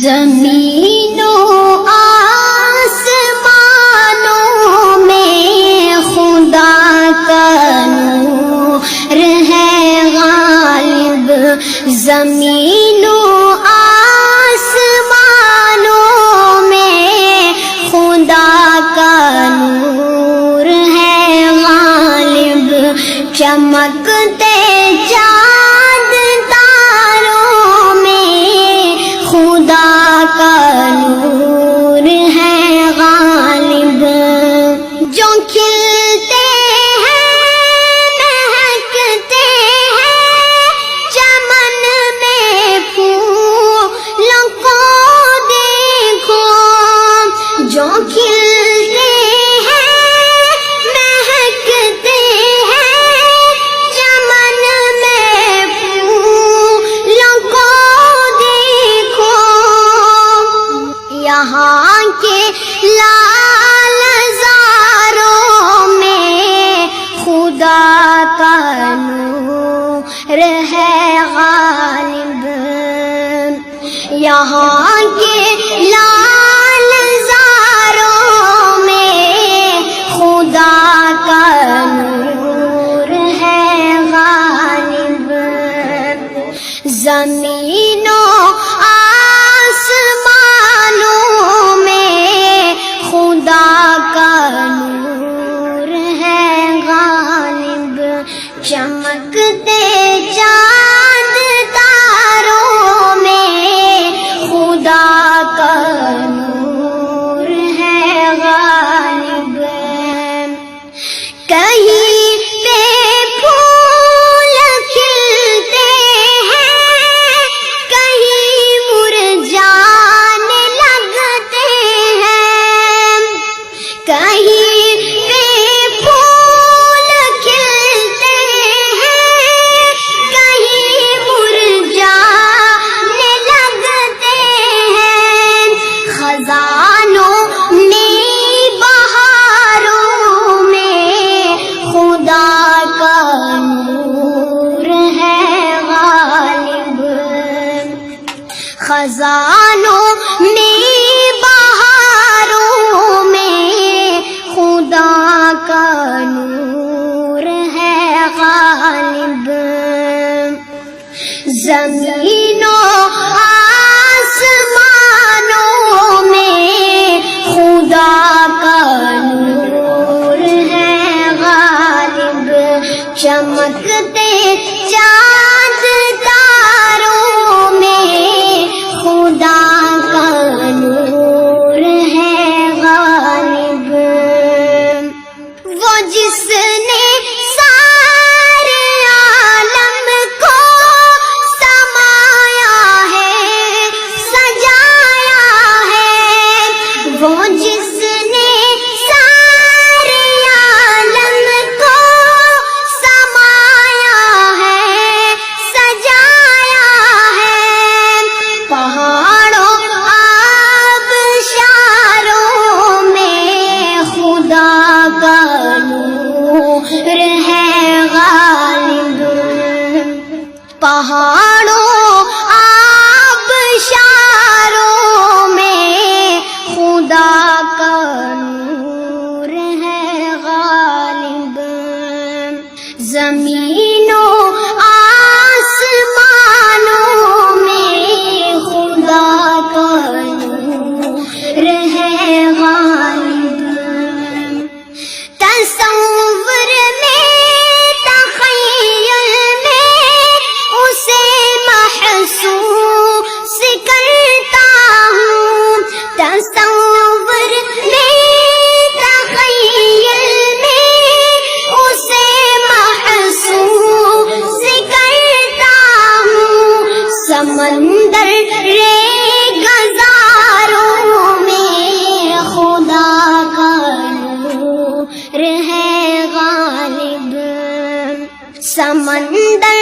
زمینوں آسمانوں میں خدا کا نور ہے غالب، زمینوں آسمانوں میں خدا کا نور ہے غالب، چمکتے چاند تاروں میں خدا کا نور ہے غالب، جو کھلتے ہیں مہکتے ہیں چمن میں پھولوں کو دیکھو، جو کھلتے ہیں مہکتے ہیں چمن میں پھولوں کو دیکھو، یہاں کے لال زاروں میں خدا کا نور ہے غالب، یہاں کے لال زاروں میں خدا کا نور ہے غالب، زمینوں آسمانوں میں خدا کا نور ہے غالب، چمکتے چاند تاروں میں خدا کا نور ہے غالب، کہیں پہ پھول کھلتے ہیں کہیں مرجھانے لگتے ہیں، کہیں پہ پھول کھلتے ہیں کہیں مرجھانے لگتے ہیں، خزانوں میں بہاروں میں خدا کا نور ہے غالب، خزانوں میں بہاروں میں خدا کا نور ہے غالب، زمینوں آسمانوں میں خدا کا نور ہے غالب، چمکتے چاند تاروں میں خدا کا نور ہے غالب، وہ جس نے سارے عالم کو سمایا ہے سجایا ہے، وہ جس نے سارے عالم کو سمایا ہے سجایا ہے، پہاڑوں آبشاروں میں خدا کا نور ہے غالب، پہاڑوں آبشاروں میں خدا کا نور ہے غالب، زمینوں آسمانوں میں خدا کا نور ہے غالب، تصور میں تخیل میں اسے محسوس کرتا ہوں، تصور میں تخیل میں اسے محسوس کرتا ہوں، سمندر گزاروں میں خدا کا نور ہے غالب، سمندر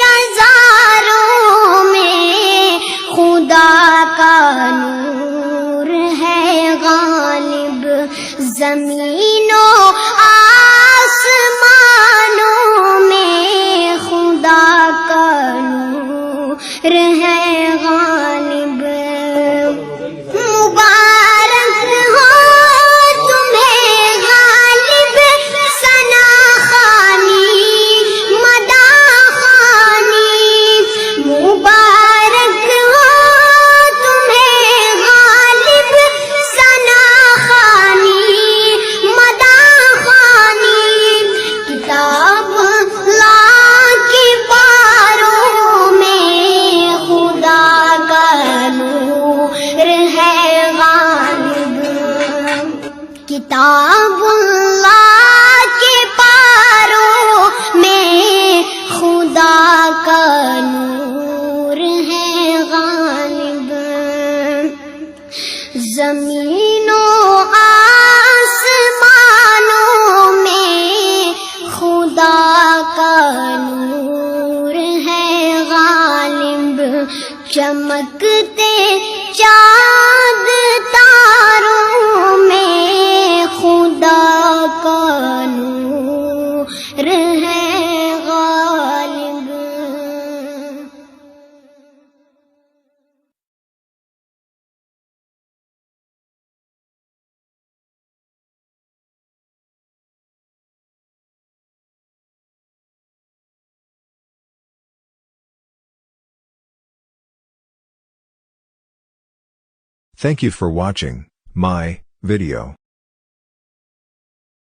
گزاروں میں خدا کا نور ہے غالب، زمینوں آسمانوں میں خدا کا نور ہے غالب، چمکتے چاند تاروں میں خدا کا نور ہے غالب. Thank you for watching my video.